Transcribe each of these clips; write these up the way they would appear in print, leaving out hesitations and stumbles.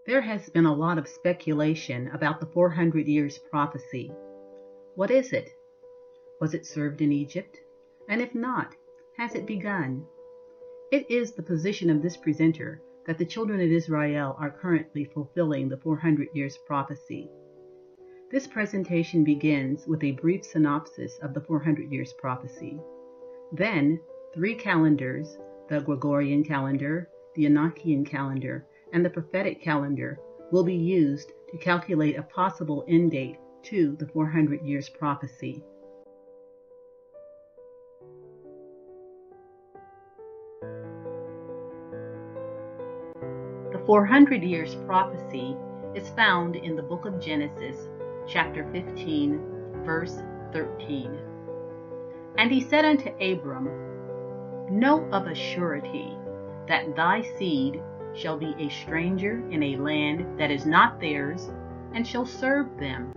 There has been a lot of speculation about the 400 years prophecy. What is it? Was it served in Egypt? And if not, has it begun? It is the position of this presenter that the children of Israel are currently fulfilling the 400 years prophecy. This presentation begins with a brief synopsis of the 400 years prophecy. Then, 3 calendars, the Gregorian Calendar, the Enochian Calendar, and the Prophetic Calendar, will be used to calculate a possible end date to the 400 years prophecy. The 400 years prophecy is found in the book of Genesis, chapter 15, verse 13. And he said unto Abram, Know of a surety that thy seed shall be a stranger in a land that is not theirs, and shall serve them,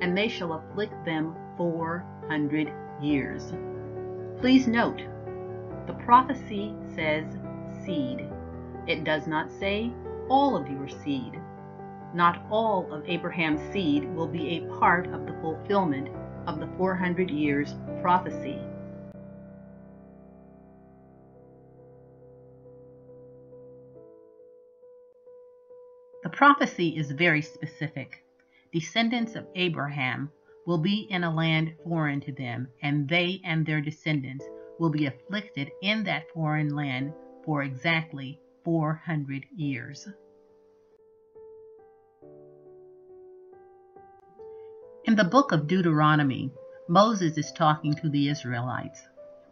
and they shall afflict them 400 years. Please note, the prophecy says seed. It does not say all of your seed. Not all of Abraham's seed will be a part of the fulfillment of the 400 years prophecy. The prophecy is very specific. Descendants of Abraham will be in a land foreign to them, and they and their descendants will be afflicted in that foreign land for exactly 400 years. In the book of Deuteronomy, Moses is talking to the Israelites,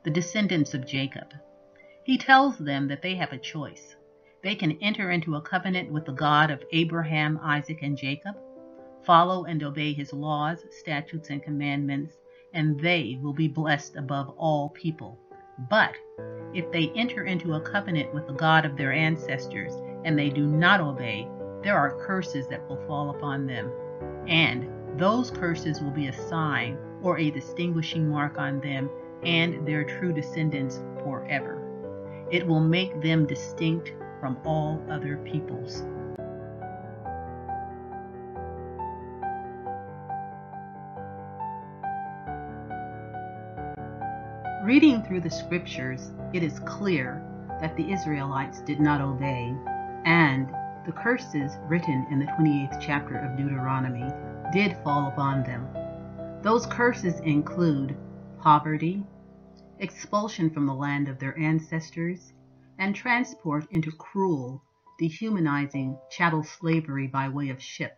the descendants of Jacob. He tells them that they have a choice. They can enter into a covenant with the God of Abraham, Isaac, and Jacob, follow and obey his laws, statutes, and commandments, and they will be blessed above all people. But if they enter into a covenant with the God of their ancestors and they do not obey, there are curses that will fall upon them, and those curses will be a sign or a distinguishing mark on them and their true descendants forever. It will make them distinct from all other peoples. Reading through the scriptures, it is clear that the Israelites did not obey, and the curses written in the 28th chapter of Deuteronomy did fall upon them. Those curses include poverty, expulsion from the land of their ancestors, and transport into cruel, dehumanizing chattel slavery by way of ship.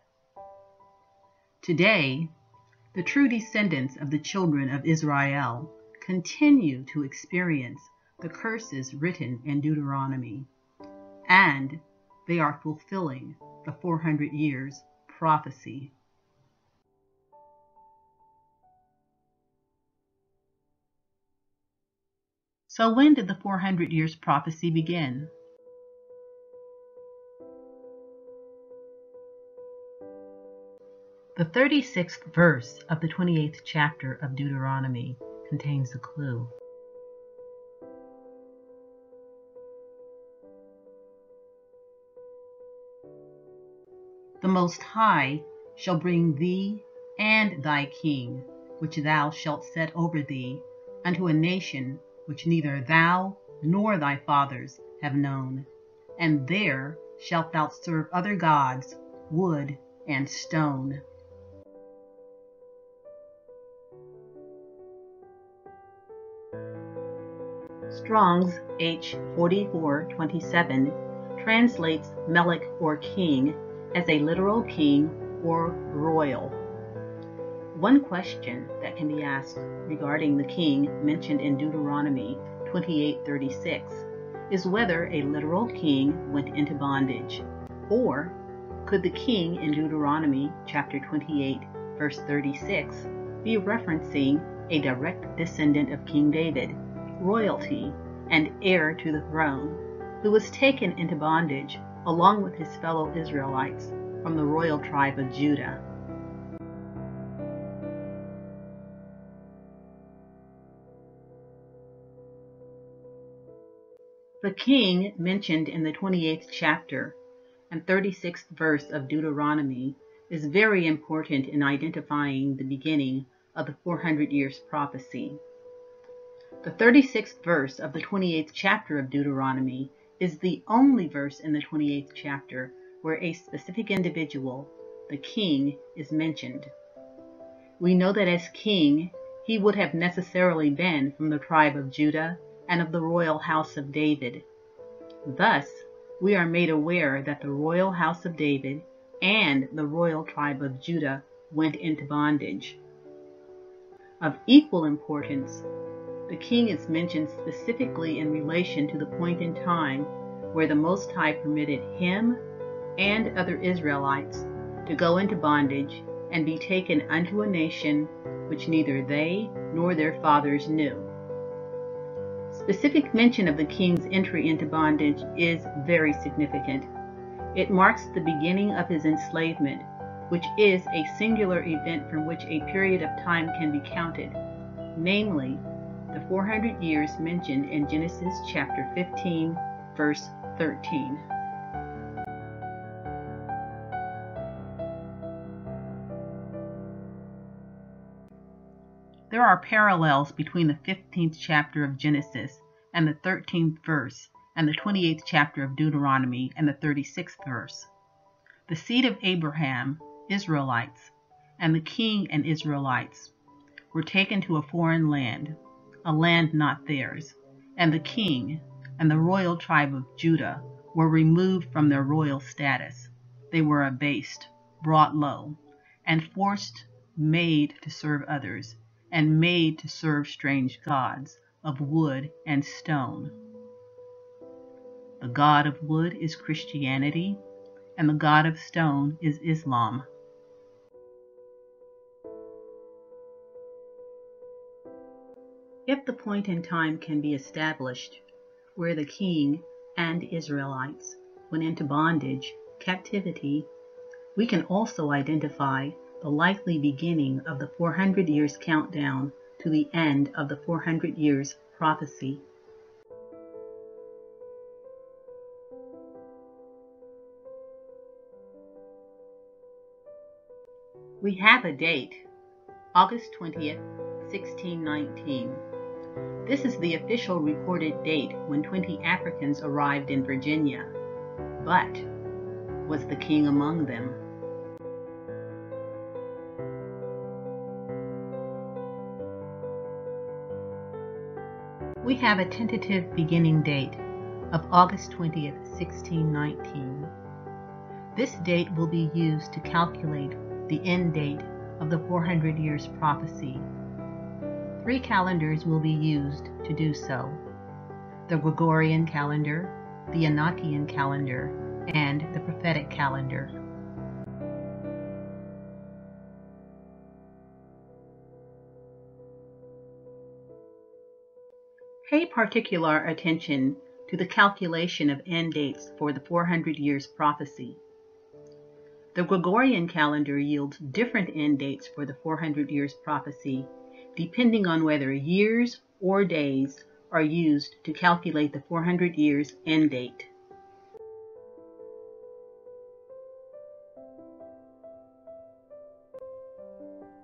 Today, the true descendants of the children of Israel continue to experience the curses written in Deuteronomy, and they are fulfilling the 400 years prophecy. So when did the 400 years prophecy begin? The 36th verse of the 28th chapter of Deuteronomy contains the clue. The Most High shall bring thee and thy king, which thou shalt set over thee, unto a nation which neither thou nor thy fathers have known, and there shalt thou serve other gods, wood and stone. Strong's H. 4427 translates Melech or king as a literal king or royal. One question that can be asked regarding the king mentioned in Deuteronomy 28:36 is whether a literal king went into bondage, or could the king in Deuteronomy chapter 28 verse 36 be referencing a direct descendant of King David, royalty, and heir to the throne, who was taken into bondage along with his fellow Israelites from the royal tribe of Judah. The king mentioned in the 28th chapter and 36th verse of Deuteronomy is very important in identifying the beginning of the 400 years prophecy. The 36th verse of the 28th chapter of Deuteronomy is the only verse in the 28th chapter where a specific individual, the king, is mentioned. We know that as king, he would have necessarily been from the tribe of Judah and of the royal house of David. Thus, we are made aware that the royal house of David and the royal tribe of Judah went into bondage. Of equal importance, the king is mentioned specifically in relation to the point in time where the Most High permitted him and other Israelites to go into bondage and be taken unto a nation which neither they nor their fathers knew. Specific mention of the king's entry into bondage is very significant. It marks the beginning of his enslavement, which is a singular event from which a period of time can be counted, namely, the 400 years mentioned in Genesis chapter 15, verse 13. There are parallels between the 15th chapter of Genesis and the 13th verse, and the 28th chapter of Deuteronomy and the 36th verse. The seed of Abraham, Israelites, and the king and Israelites were taken to a foreign land, a land not theirs, and the king and the royal tribe of Judah were removed from their royal status. They were abased, brought low, and forced, made to serve others, and made to serve strange gods of wood and stone. The god of wood is Christianity, and the god of stone is Islam. If the point in time can be established where the king and Israelites went into bondage, captivity, we can also identify the likely beginning of the 400 years countdown to the end of the 400 years prophecy. We have a date, August 20th, 1619. This is the official recorded date when 20 Africans arrived in Virginia. But was the king among them? We have a tentative beginning date of August 20th, 1619. This date will be used to calculate the end date of the 400 years prophecy. 3 calendars will be used to do so: the Gregorian Calendar, the Enochian Calendar, and the Prophetic Calendar. Pay particular attention to the calculation of end dates for the 400 years prophecy. The Gregorian calendar yields different end dates for the 400 years prophecy, depending on whether years or days are used to calculate the 400 years end date.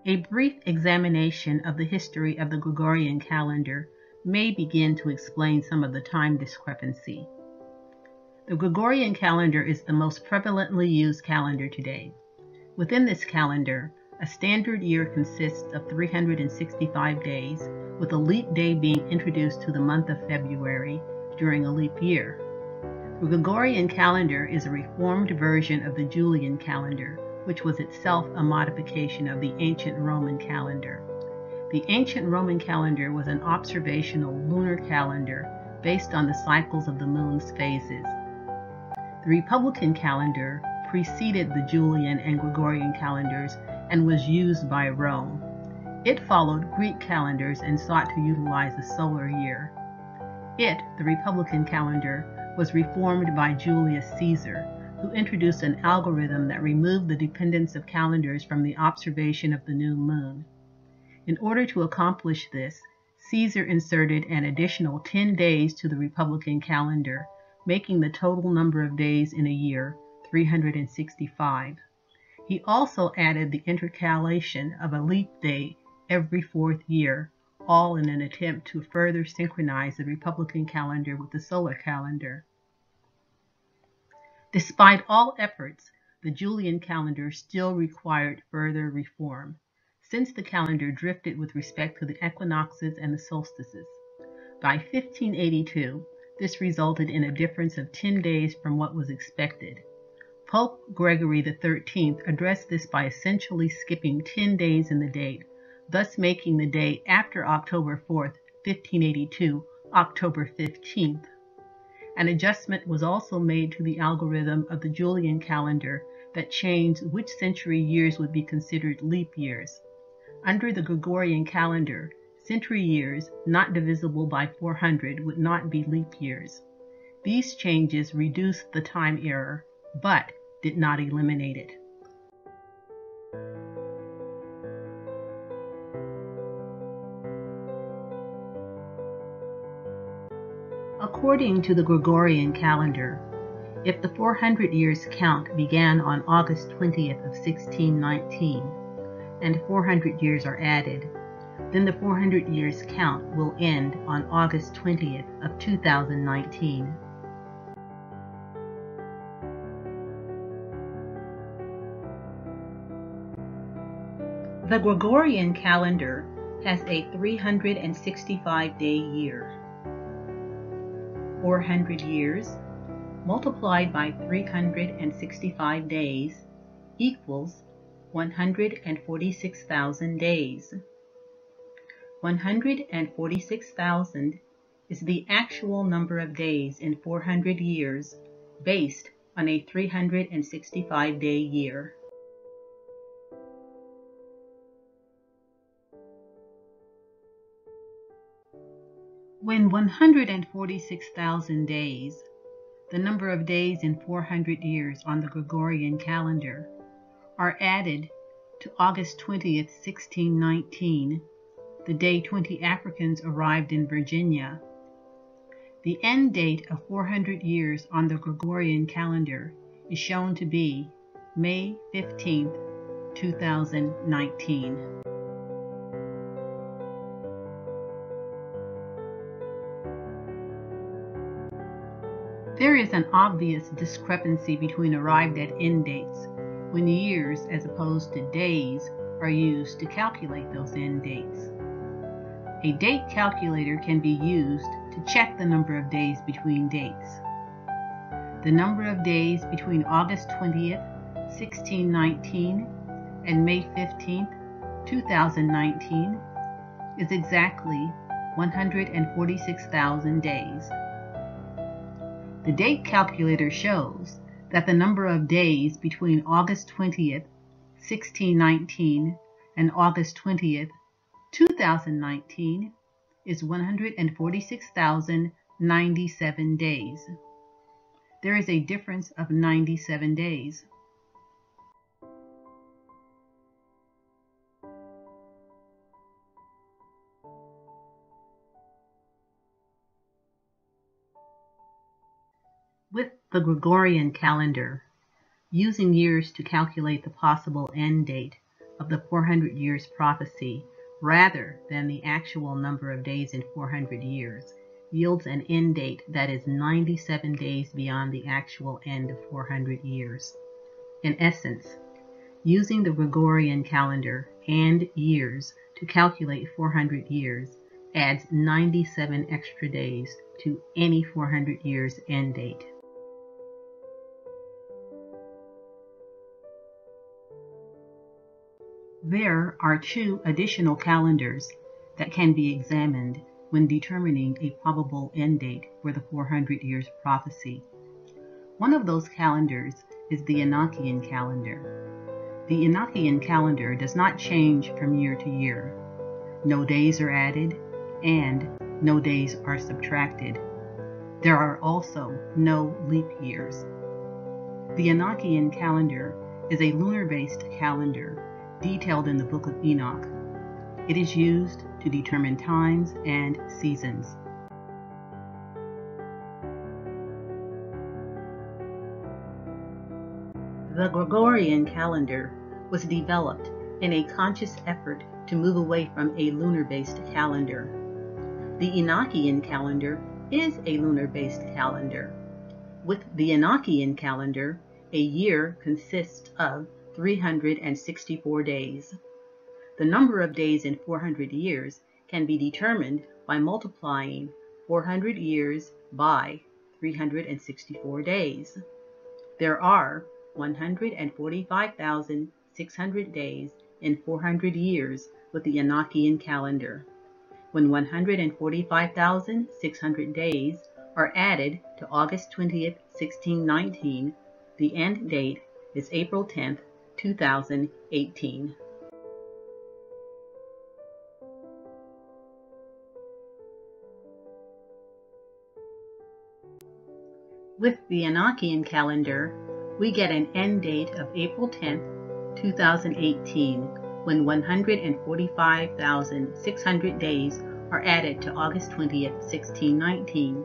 A brief examination of the history of the Gregorian calendar may begin to explain some of the time discrepancy. The Gregorian calendar is the most prevalently used calendar today. Within this calendar, a standard year consists of 365 days, with a leap day being introduced to the month of February during a leap year. The Gregorian calendar is a reformed version of the Julian calendar, which was itself a modification of the ancient Roman calendar. The ancient Roman calendar was an observational lunar calendar based on the cycles of the moon's phases. The Republican calendar preceded the Julian and Gregorian calendars and was used by Rome. It followed Greek calendars and sought to utilize a solar year. The Republican calendar, was reformed by Julius Caesar, who introduced an algorithm that removed the dependence of calendars from the observation of the new moon. In order to accomplish this, Caesar inserted an additional 10 days to the Republican calendar, making the total number of days in a year 365. He also added the intercalation of a leap day every fourth year, all in an attempt to further synchronize the Republican calendar with the solar calendar. Despite all efforts, the Julian calendar still required further reform, since the calendar drifted with respect to the equinoxes and the solstices. By 1582, this resulted in a difference of 10 days from what was expected. Pope Gregory XIII addressed this by essentially skipping 10 days in the date, thus making the day after October 4th, 1582, October 15th. An adjustment was also made to the algorithm of the Julian calendar that changed which century years would be considered leap years. Under the Gregorian calendar, century years not divisible by 400 would not be leap years. These changes reduced the time error, but did not eliminate it. According to the Gregorian calendar, if the 400 years count began on August 20th of 1619, and 400 years are added, then the 400 years count will end on August 20th of 2019. The Gregorian calendar has a 365-day year. 400 years multiplied by 365 days equals 146,000 days. 146,000 is the actual number of days in 400 years based on a 365-day year. When 146,000 days, the number of days in 400 years on the Gregorian calendar, are added to August 20th, 1619, the day 20 Africans arrived in Virginia, the end date of 400 years on the Gregorian calendar is shown to be May 15th, 2019. There is an obvious discrepancy between arrived at end dates when years as opposed to days are used to calculate those end dates. A date calculator can be used to check the number of days between dates. The number of days between August 20th, 1619 and May 15th, 2019 is exactly 146,000 days. The date calculator shows that the number of days between August 20th, 1619 and August 20th, 2019 is 146,097 days. There is a difference of 97 days. With the Gregorian calendar, using years to calculate the possible end date of the 400 years prophecy rather than the actual number of days in 400 years yields an end date that is 97 days beyond the actual end of 400 years. In essence, using the Gregorian calendar and years to calculate 400 years adds 97 extra days to any 400 years end date. There are two additional calendars that can be examined when determining a probable end date for the 400 years prophecy. One of those calendars is the Enochian Calendar. The Enochian Calendar does not change from year to year. No days are added, and no days are subtracted. There are also no leap years. The Enochian Calendar is a lunar-based calendar detailed in the Book of Enoch. It is used to determine times and seasons. The Gregorian Calendar was developed in a conscious effort to move away from a lunar-based calendar. The Enochian Calendar is a lunar-based calendar. With the Enochian Calendar, a year consists of 364 days. The number of days in 400 years can be determined by multiplying 400 years by 364 days. There are 145,600 days in 400 years with the Enochian calendar. When 145,600 days are added to August 20th, 1619, the end date is April 10th, 2018. With the Enochian calendar, we get an end date of April 10th, 2018, when 145,600 days are added to August 20th, 1619.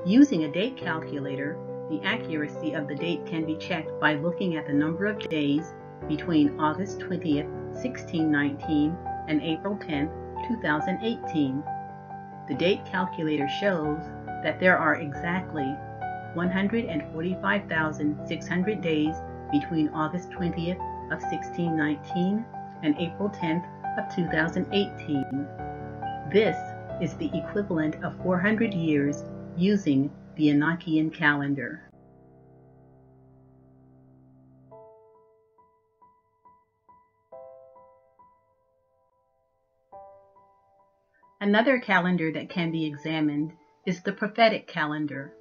Using a date calculator, the accuracy of the date can be checked by looking at the number of days between August 20th, 1619 and April 10th, 2018. The date calculator shows that there are exactly 145,600 days between August 20th of 1619 and April 10th of 2018. This is the equivalent of 400 years using the Enochian calendar. Another calendar that can be examined is the Prophetic Calendar.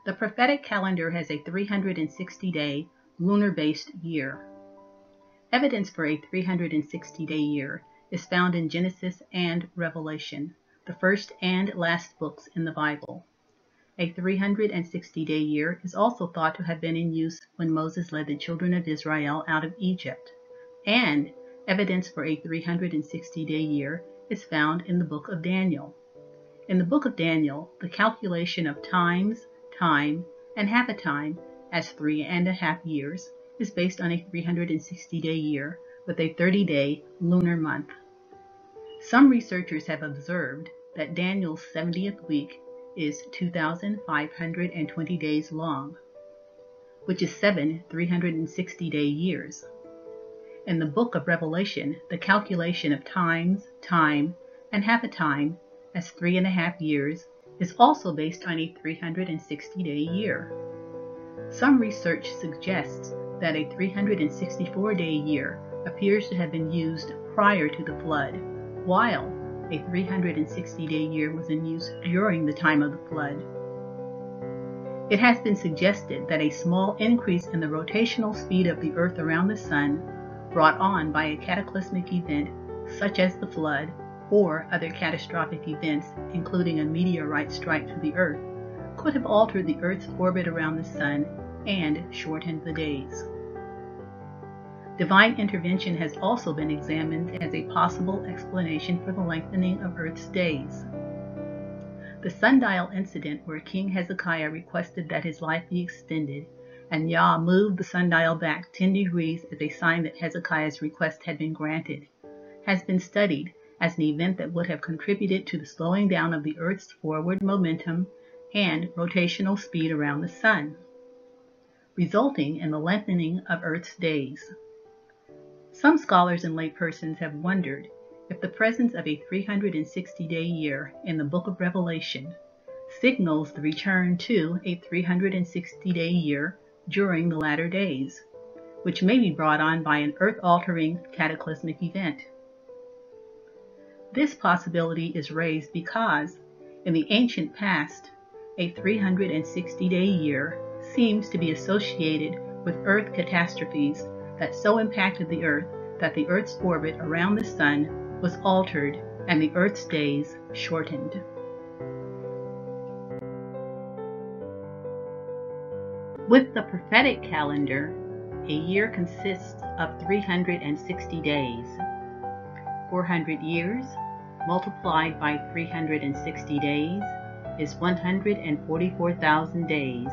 The Prophetic Calendar has a 360-day lunar-based year. Evidence for a 360-day year is found in Genesis and Revelation, the first and last books in the Bible. A 360-day year is also thought to have been in use when Moses led the children of Israel out of Egypt, and evidence for a 360-day year is found in the book of Daniel. In the book of Daniel, the calculation of times, time, and half a time as 3.5 years is based on a 360-day year with a 30-day lunar month. Some researchers have observed that Daniel's 70th week is 2,520 days long, which is 7 360-day years. In the book of Revelation, the calculation of times, time, and half a time as 3.5 years is also based on a 360-day year. Some research suggests that a 364-day year appears to have been used prior to the flood, while a 360-day year was in use during the time of the flood. It has been suggested that a small increase in the rotational speed of the Earth around the Sun, brought on by a cataclysmic event such as the flood or other catastrophic events, including a meteorite strike to the Earth, could have altered the Earth's orbit around the Sun and shortened the days. Divine intervention has also been examined as a possible explanation for the lengthening of Earth's days. The sundial incident where King Hezekiah requested that his life be extended, and Yah moved the sundial back 10 degrees as a sign that Hezekiah's request had been granted, has been studied as an event that would have contributed to the slowing down of the Earth's forward momentum and rotational speed around the Sun, resulting in the lengthening of Earth's days. Some scholars and laypersons have wondered if the presence of a 360-day year in the book of Revelation signals the return to a 360-day year during the latter days, which may be brought on by an earth-altering cataclysmic event. This possibility is raised because, in the ancient past, a 360-day year seems to be associated with Earth catastrophes that so impacted the Earth that the Earth's orbit around the Sun was altered and the Earth's days shortened. With the Prophetic Calendar, a year consists of 360 days. 400 years multiplied by 360 days is 144,000 days.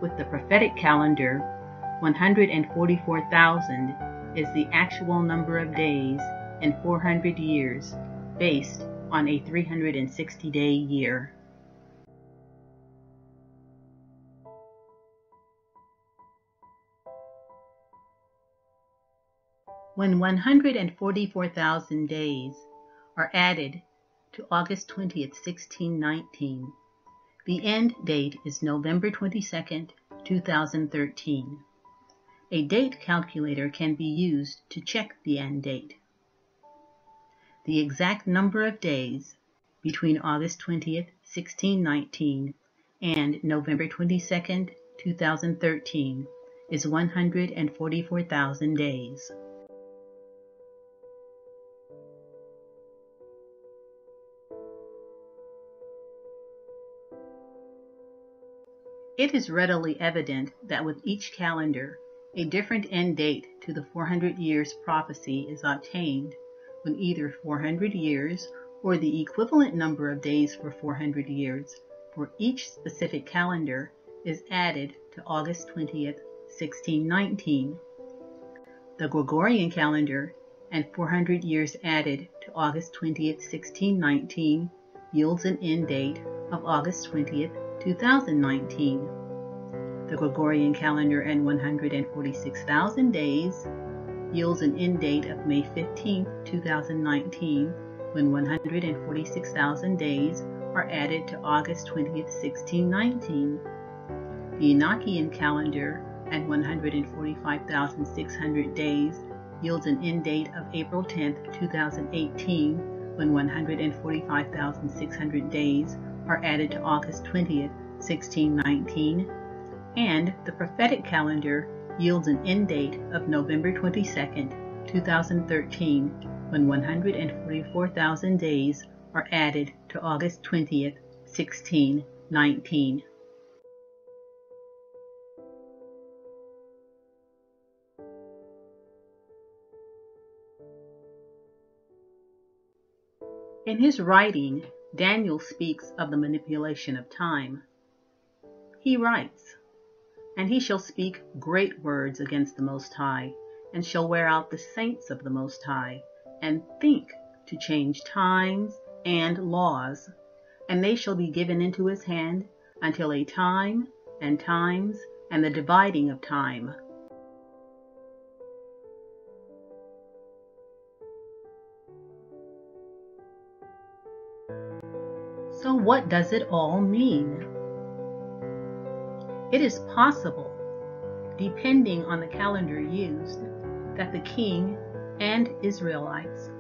With the Prophetic Calendar, 144,000 is the actual number of days in 400 years based on a 360-day year. When 144,000 days are added to August 20th, 1619, the end date is November 22nd, 2013. A date calculator can be used to check the end date. The exact number of days between August 20th, 1619 and November 22nd, 2013 is 144,000 days. It is readily evident that with each calendar, a different end date to the 400 years prophecy is obtained when either 400 years or the equivalent number of days for 400 years for each specific calendar is added to August 20th, 1619. The Gregorian calendar and 400 years added to August 20th, 1619 yields an end date of August 20th, 2019. The Gregorian calendar and 146,000 days yields an end date of May 15, 2019, when 146,000 days are added to August 20th, 1619. The Enochian calendar and 145,600 days yields an end date of April 10, 2018, when 145,600 days are added to August 20th, 1619, and the Prophetic Calendar yields an end date of November 22nd, 2013, when 144,000 days are added to August 20th, 1619. In his writing, Daniel speaks of the manipulation of time. He writes, "And he shall speak great words against the Most High, and shall wear out the saints of the Most High, and think to change times and laws, and they shall be given into his hand until a time and times and the dividing of time." So what does it all mean? It is possible, depending on the calendar used, that the king and Israelites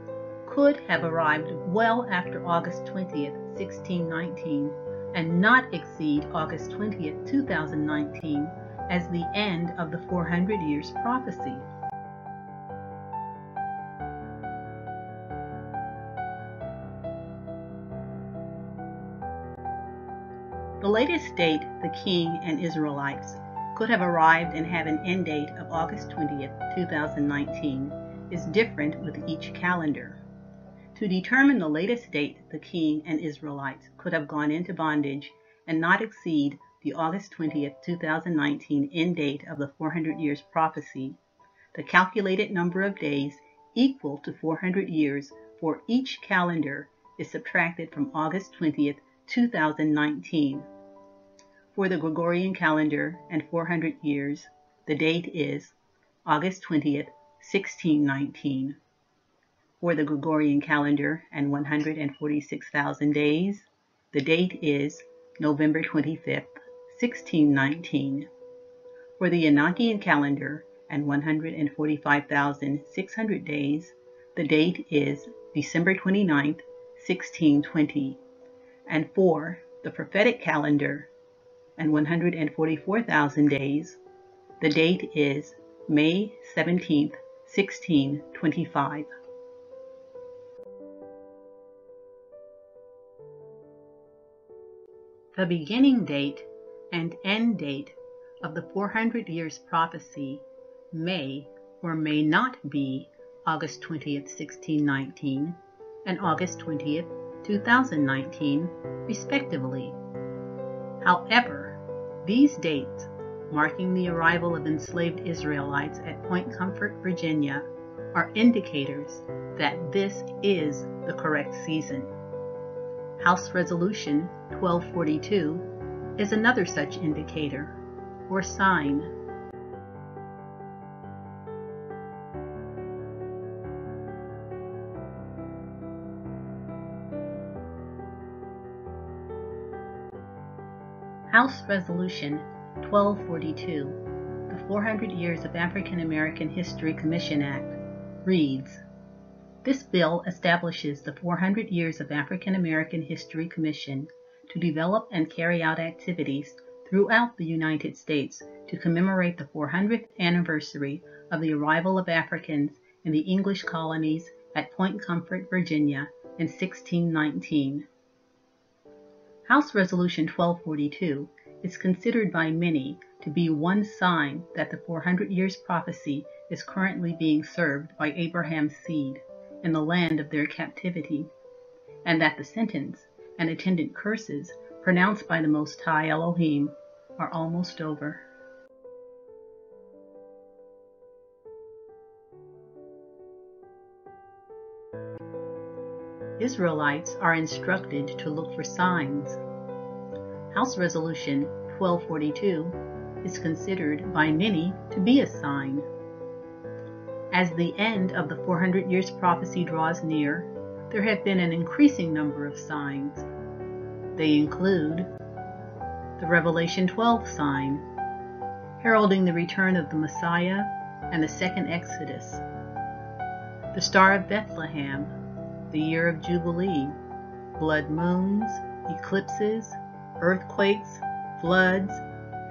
could have arrived well after August 20th, 1619, and not exceed August 20th, 2019 as the end of the 400 years prophecy. The latest date the king and Israelites could have arrived and have an end date of August 20th, 2019 is different with each calendar. To determine the latest date the king and Israelites could have gone into bondage and not exceed the August 20th, 2019 end date of the 400 years prophecy, the calculated number of days equal to 400 years for each calendar is subtracted from August 20th, 2019. For the Gregorian calendar and 400 years, the date is August 20th, 1619. For the Gregorian calendar and 146,000 days, the date is November 25th, 1619. For the Enochian calendar and 145,600 days, the date is December 29th, 1620. And for the Prophetic calendar and 144,000 days, the date is May 17th, 1625. The beginning date and end date of the 400 years prophecy may or may not be August 20th, 1619 and August 20th, 2019, respectively. However, these dates marking the arrival of enslaved Israelites at Point Comfort, Virginia, are indicators that this is the correct season. House Resolution 1242 is another such indicator or sign. House Resolution 1242, the 400 Years of African American History Commission Act, reads, "This bill establishes the 400 Years of African American History Commission to develop and carry out activities throughout the United States to commemorate the 400th anniversary of the arrival of Africans in the English colonies at Point Comfort, Virginia in 1619. House Resolution 1242 is considered by many to be one sign that the 400 years prophecy is currently being served by Abraham's seed in the land of their captivity, and that the sentence and attendant curses pronounced by the Most High Elohim are almost over." Israelites are instructed to look for signs. House Resolution 1242 is considered by many to be a sign. As the end of the 400 years prophecy draws near, there have been an increasing number of signs. They include the Revelation 12 sign, heralding the return of the Messiah and the second Exodus, the Star of Bethlehem, the year of Jubilee, blood moons, eclipses, earthquakes, floods,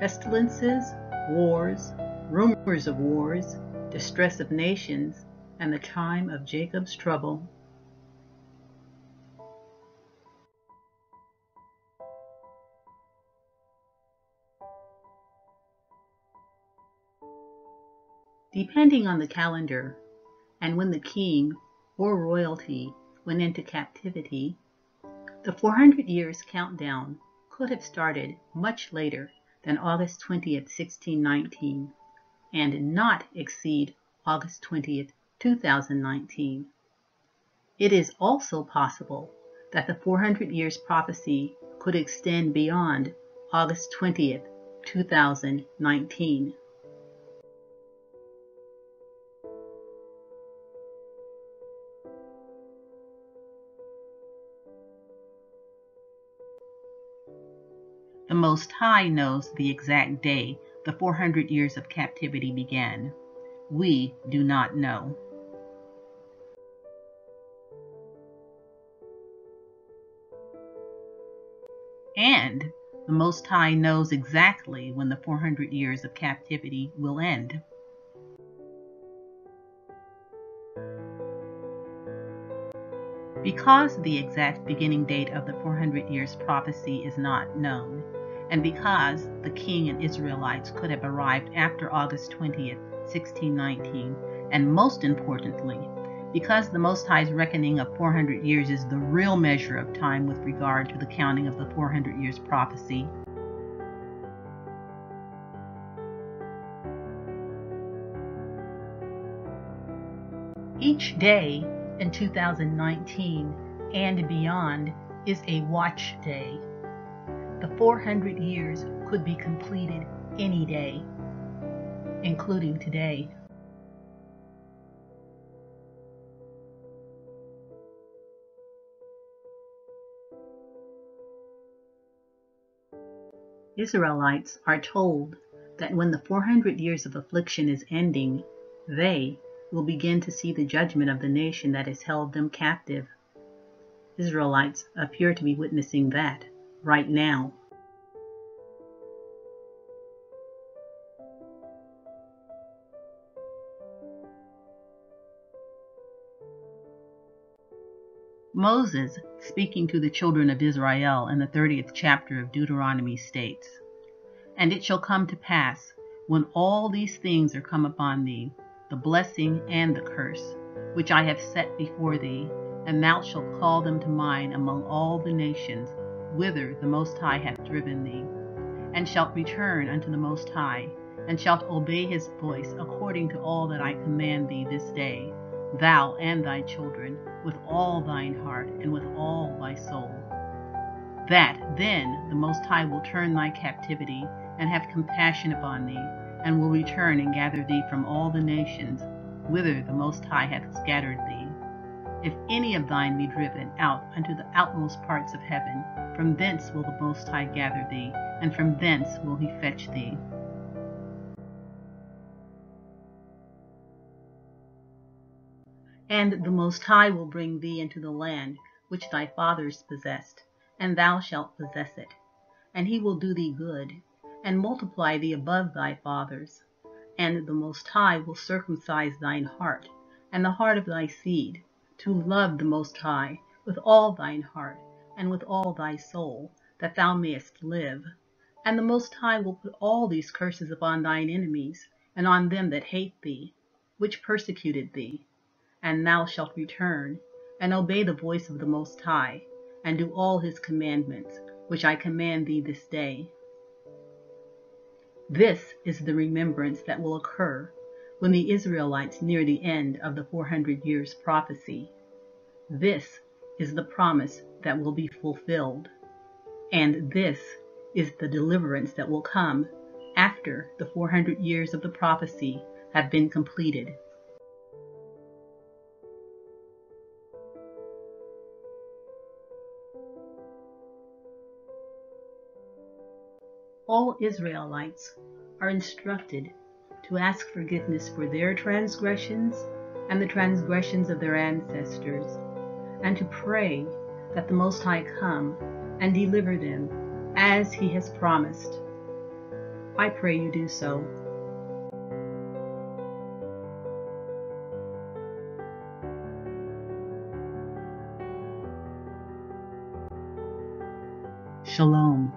pestilences, wars, rumors of wars, distress of nations, and the time of Jacob's trouble. Depending on the calendar, and when the king or royalty went into captivity, the 400 years countdown could have started much later than August 20th, 1619, and not exceed August 20th, 2019. It is also possible that the 400 years prophecy could extend beyond August 20th, 2019. The Most High knows the exact day the 400 years of captivity began. We do not know. And the Most High knows exactly when the 400 years of captivity will end. Because the exact beginning date of the 400 years prophecy is not known, and because the king and Israelites could have arrived after August 20th, 1619, and most importantly, because the Most High's reckoning of 400 years is the real measure of time with regard to the counting of the 400 years prophecy, each day in 2019 and beyond is a watch day. The 400 years could be completed any day, including today. Israelites are told that when the 400 years of affliction is ending, they will begin to see the judgment of the nation that has held them captive. Israelites appear to be witnessing that right now. Moses, speaking to the children of Israel in the 30th chapter of Deuteronomy, states, "And it shall come to pass, when all these things are come upon thee, the blessing and the curse, which I have set before thee, and thou shalt call them to mind among all the nations, whither the Most High hath driven thee, and shalt return unto the Most High, and shalt obey his voice according to all that I command thee this day, thou and thy children, with all thine heart and with all thy soul. That then the Most High will turn thy captivity, and have compassion upon thee, and will return and gather thee from all the nations, whither the Most High hath scattered thee. If any of thine be driven out unto the outmost parts of heaven, from thence will the Most High gather thee, and from thence will he fetch thee. And the Most High will bring thee into the land which thy fathers possessed, and thou shalt possess it. And he will do thee good, and multiply thee above thy fathers. And the Most High will circumcise thine heart, and the heart of thy seed, to love the Most High with all thine heart, and with all thy soul, that thou mayest live. And the Most High will put all these curses upon thine enemies, and on them that hate thee, which persecuted thee. And thou shalt return, and obey the voice of the Most High, and do all his commandments, which I command thee this day. This is the remembrance that will occur when the Israelites near the end of the 400 years prophecy. This is the promise that will be fulfilled. And this is the deliverance that will come after the 400 years of the prophecy have been completed. All Israelites are instructed to ask forgiveness for their transgressions and the transgressions of their ancestors, and to pray that the Most High come and deliver them as he has promised. I pray you do so. Shalom.